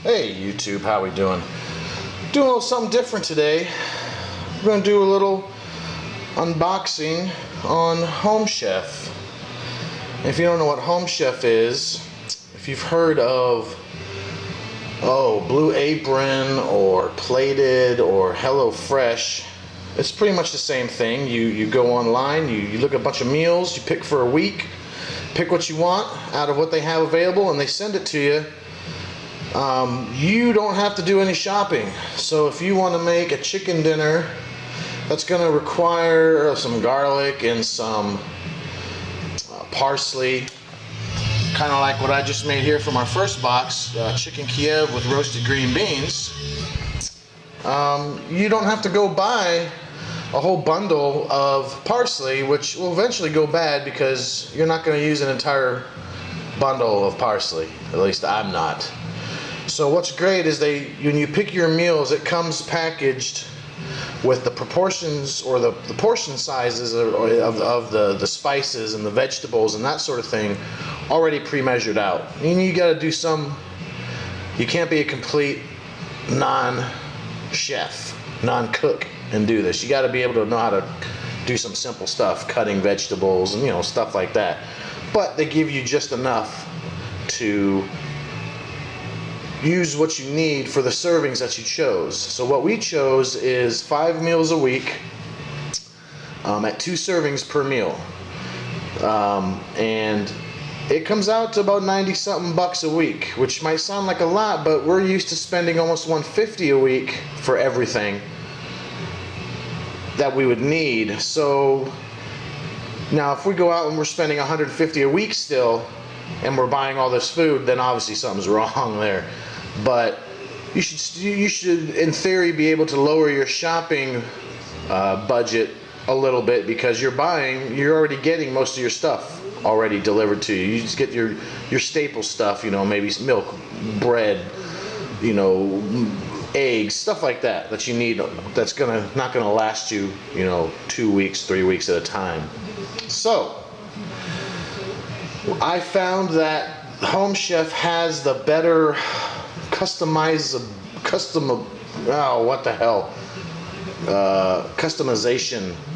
Hey YouTube, how we doing? Doing a little something different today. We're going to do a little unboxing on HomeChef. If you don't know what HomeChef is, if you've heard of Blue Apron or Plated or HelloFresh, it's pretty much the same thing. You go online, you look at a bunch of meals, you pick for a week, pick what you want out of what they have available, and they send it to you. You don't have to do any shopping. So if you want to make a chicken dinner that's going to require some garlic and some parsley, kind of like what I just made here from our first box, chicken Kiev with roasted green beans, you don't have to go buy a whole bundle of parsley, which will eventually go bad because you're not going to use an entire bundle of parsley. At least I'm not. So what's great is when you pick your meals, it comes packaged with the proportions or the portion sizes of the spices and the vegetables and that sort of thing already pre-measured out. And you got to do you can't be a complete non-chef, non-cook and do this. You got to be able to know how to do some simple stuff, cutting vegetables and stuff like that. But they give you just enough to use what you need for the servings that you chose. So what we chose is 5 meals a week at 2 servings per meal, and it comes out to about 90-something bucks a week, which might sound like a lot, but we're used to spending almost $150 a week for everything that we would need. So now if we go out and we're spending $150 a week still and we're buying all this food, then obviously something's wrong there. But you should in theory be able to lower your shopping budget a little bit, because you're already getting most of your stuff already delivered to you. You just get your staple stuff, maybe milk, bread, eggs, stuff like that you need, that's not gonna last you 2 weeks, 3 weeks at a time. So I found that HomeChef has the better customization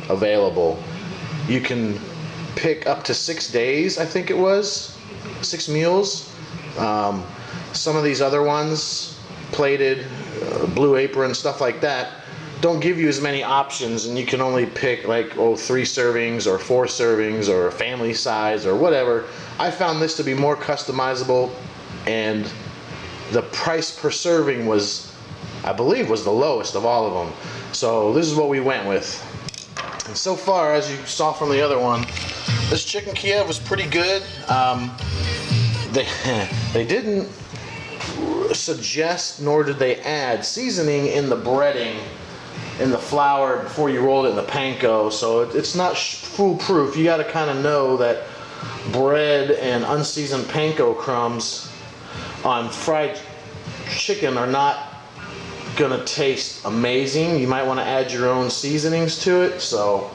available. You can pick up to 6 days, I think it was 6 meals. Some of these other ones, Plated, Blue Apron, stuff like that, don't give you as many options, and you can only pick 3 servings or 4 servings or a family size or whatever. I found this to be more customizable, and the price per serving I believe was the lowest of all of them. So this is what we went with. And so far, as you saw from the other one, this chicken Kiev was pretty good. They didn't suggest, nor did they add seasoning in the breading, in the flour before you rolled it in the panko, so it's not foolproof. You got to kind of know that bread and unseasoned panko crumbs on fried chicken are not gonna taste amazing. You might want to add your own seasonings to it. So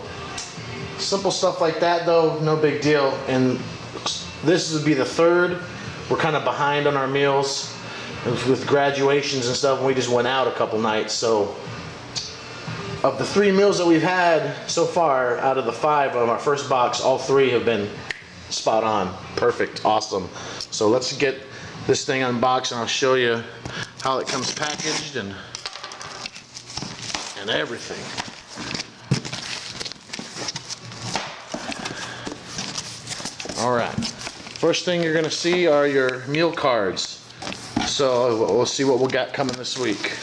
simple stuff like that, though, no big deal. And this would be the 3rd. We're kind of behind on our meals with graduations and stuff, and we just went out a couple nights. So of the 3 meals that we've had so far, out of the 5 of our first box, all 3 have been spot on, perfect, awesome. So let's get this thing unboxed and I'll show you how it comes packaged and everything. Alright, first thing you're going to see are your meal cards. So we'll see what we got coming this week.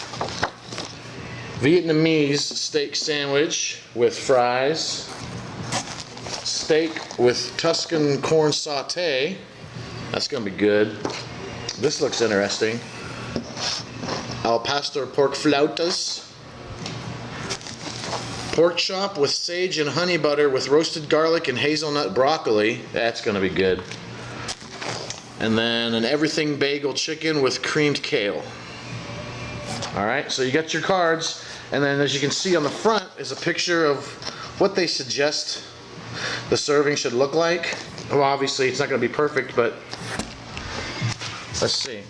Vietnamese steak sandwich with fries. Steak with Tuscan corn sauté. That's going to be good. This looks interesting. Al pastor pork flautas. Pork chop with sage and honey butter with roasted garlic and hazelnut broccoli. That's going to be good. And then an everything bagel chicken with creamed kale. Alright, so you got your cards, and then as you can see on the front is a picture of what they suggest the serving should look like. Well, obviously it's not going to be perfect, but let's see.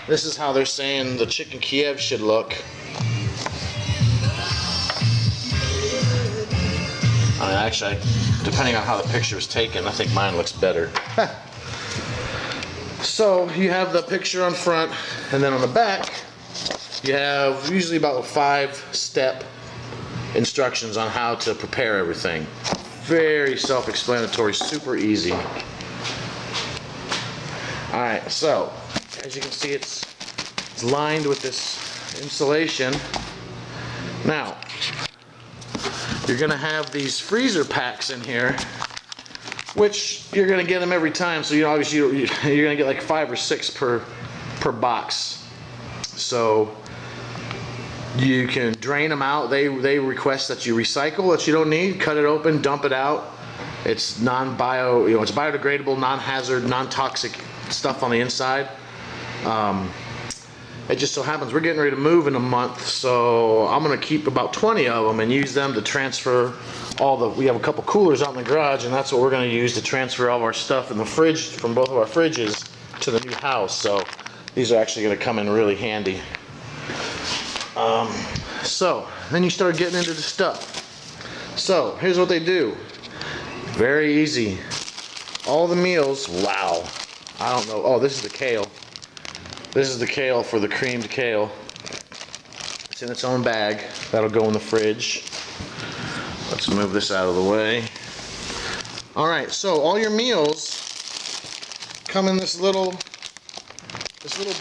This is how they're saying the chicken Kiev should look. Actually, depending on how the picture is taken, I think mine looks better. So you have the picture on front, and then on the back, you have usually about 5-step instructions on how to prepare everything. Very self-explanatory, super easy. Alright, so as you can see, it's lined with this insulation. Now, you're going to have these freezer packs in here, which you're going to get them every time. So obviously you're going to get like 5 or 6 per box. So you can drain them out. They request that you recycle what you don't need, cut it open, dump it out. It's non-bio, it's biodegradable, non-hazard, non-toxic stuff on the inside. It just so happens we're getting ready to move in a month, so I'm going to keep about 20 of them and use them to transfer we have a couple coolers out in the garage, and that's what we're going to use to transfer all of our stuff in the fridge from both of our fridges to the new house. So these are actually going to come in really handy. So then you start getting into the stuff. So here's what they do. Very easy. All the meals, wow. I don't know. Oh, this is the kale. This is the kale for the creamed kale. It's in its own bag. That'll go in the fridge. Let's move this out of the way. Alright, so all your meals come in this little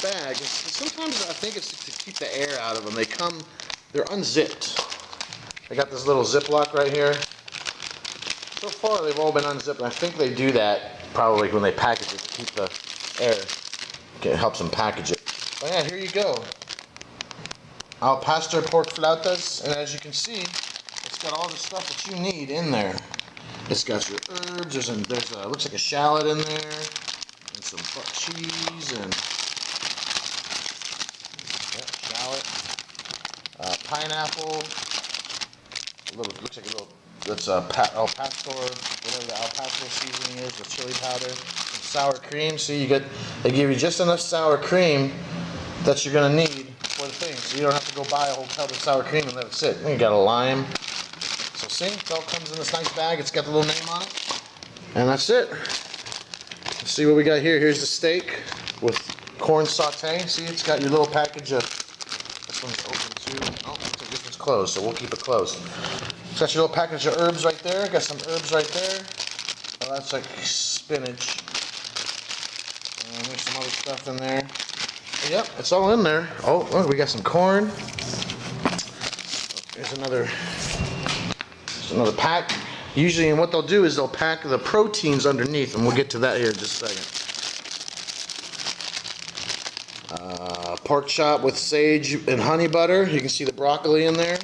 bag. Sometimes I think it's to keep the air out of them. They're unzipped. They got this little Ziploc right here. So far they've all been unzipped, and I think they do that probably when they package it to keep the air. It helps them package it. But yeah, here you go. Al pastor pork flautas, and as you can see, it's got all the stuff that you need in there. It's got your herbs. Looks like a shallot in there, and some cheese and shallot, pineapple. Looks like a little. That's al pastor, whatever the al pastor seasoning is, with chili powder, some sour cream. See, they give you just enough sour cream that you're gonna need for the thing, so you don't have to go buy a whole tub of sour cream and let it sit. And you got a lime. So see, it all comes in this nice bag. It's got the little name on it, and that's it. Let's see what we got here. Here's the steak with corn saute. See, it's got your little package of. This one's open too. Oh, this one's closed, so we'll keep it closed. It's got your little package of herbs right there. Got some herbs right there. Oh, that's like spinach. And there's some other stuff in there. Yep, it's all in there. Oh, look, we got some corn. There's another pack. Usually, and what they'll do is they'll pack the proteins underneath, and we'll get to that here in just a second. Pork chop with sage and honey butter. You can see the broccoli in there.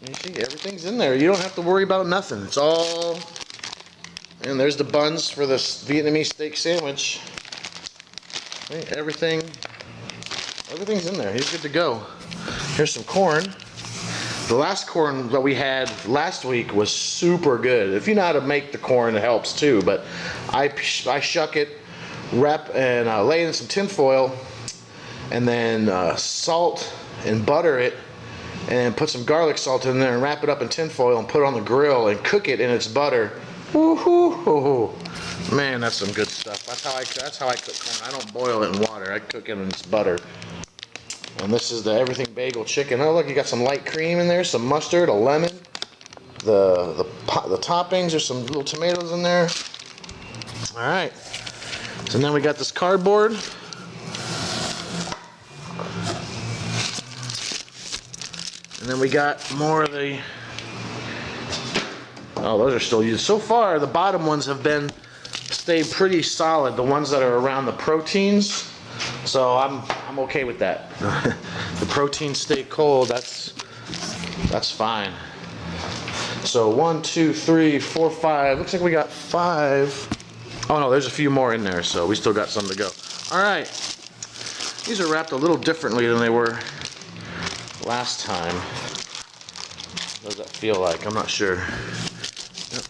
You see, everything's in there. You don't have to worry about nothing. It's all. And there's the buns for this Vietnamese steak sandwich. Everything's in there. He's good to go. Here's some corn. The last corn that we had last week was super good. If you know how to make the corn, it helps too. But I shuck it, wrap, and lay it in some tin foil, and then salt and butter it, and put some garlic salt in there and wrap it up in tin foil and put it on the grill and cook it in its butter. Woo-hoo-hoo-hoo. Man, that's some good stuff. That's how I cook corn. I don't boil it in water. I cook it in its butter. And this is the everything bagel chicken. Oh, look, you got some light cream in there, some mustard, a lemon, the toppings. There's some little tomatoes in there. All right. So then we got this cardboard. And then we got more of the. Oh, those are still used. So far, the bottom ones have stayed pretty solid. The ones that are around the proteins. So I'm okay with that. The proteins stay cold. That's fine. So 1, 2, 3, 4, 5. Looks like we got 5. Oh no, there's a few more in there. So we still got some to go. All right. These are wrapped a little differently than they were last time. What does that feel like? I'm not sure.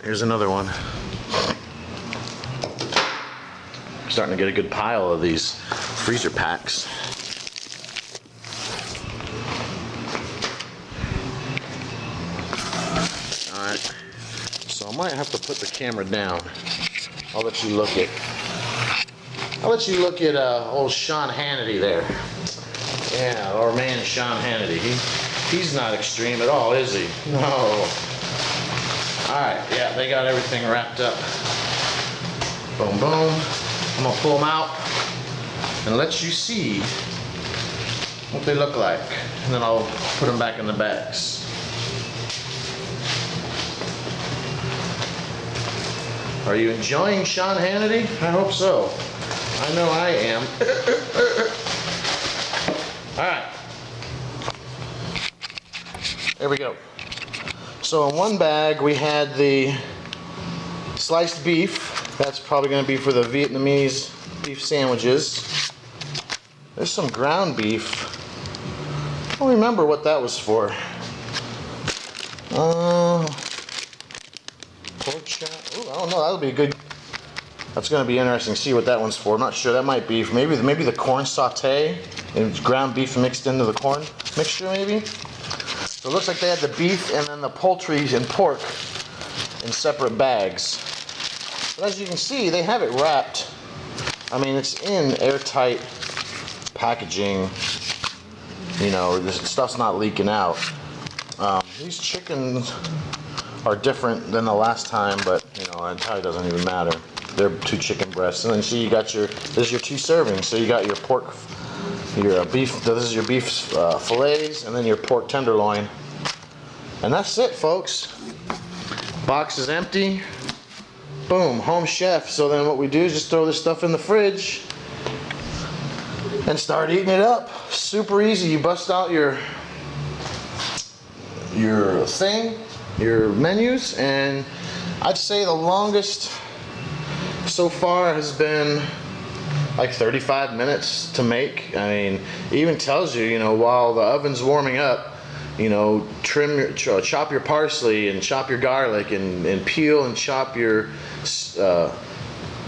Here's another one. starting to get a good pile of these freezer packs. Alright, so I might have to put the camera down. I'll let you look at old Sean Hannity there. Yeah, our man Sean Hannity. He's not extreme at all, is he? No. Alright, yeah, they got everything wrapped up. Boom, boom. I'm gonna pull them out and let you see what they look like. And then I'll put them back in the bags. Are you enjoying Sean Hannity? I hope so. I know I am. Alright. There we go. So in one bag we had the sliced beef. That's probably going to be for the Vietnamese beef sandwiches. There's some ground beef. I don't remember what that was for. Pork chop. Ooh, I don't know. That'll be good. That's going to be interesting to see what that one's for. I'm not sure. That might be maybe the corn saute and ground beef mixed into the corn mixture maybe. So it looks like they had the beef and then the poultry and pork in separate bags. But as you can see, they have it wrapped. I mean, it's in airtight packaging. You know, this stuff's not leaking out. These chickens are different than the last time, but you know, it probably doesn't even matter. They're 2 chicken breasts, and then see you got this is your 2 servings. So you got your pork, your beef. This is your beef fillets, and then your pork tenderloin, and that's it, folks. Box is empty. Boom, HomeChef. So then what we do is just throw this stuff in the fridge and start eating it up. Super easy. You bust out your thing, your menus, and I'd say the longest so far has been like 35 minutes to make. I mean, it even tells you, you know, while the oven's warming up, you know, chop your parsley and chop your garlic and peel and chop your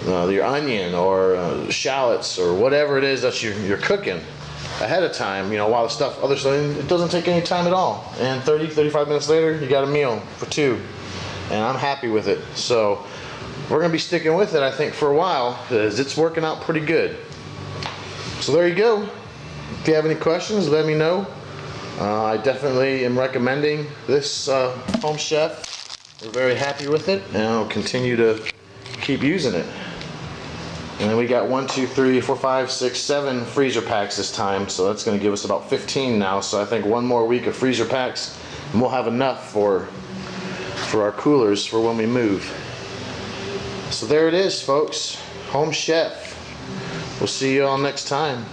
onion or shallots or whatever it is that you're cooking ahead of time, you know, while the other stuff, it doesn't take any time at all. And 35 minutes later, you got a meal for 2. And I'm happy with it. So we're going to be sticking with it, I think, for a while, because it's working out pretty good. So there you go. If you have any questions, let me know. I definitely am recommending this HomeChef. We're very happy with it, and I'll continue to keep using it. And then we got 1, 2, 3, 4, 5, 6, 7 freezer packs this time, so that's going to give us about 15 now. So I think 1 more week of freezer packs, and we'll have enough for our coolers for when we move. So there it is, folks. HomeChef. We'll see you all next time.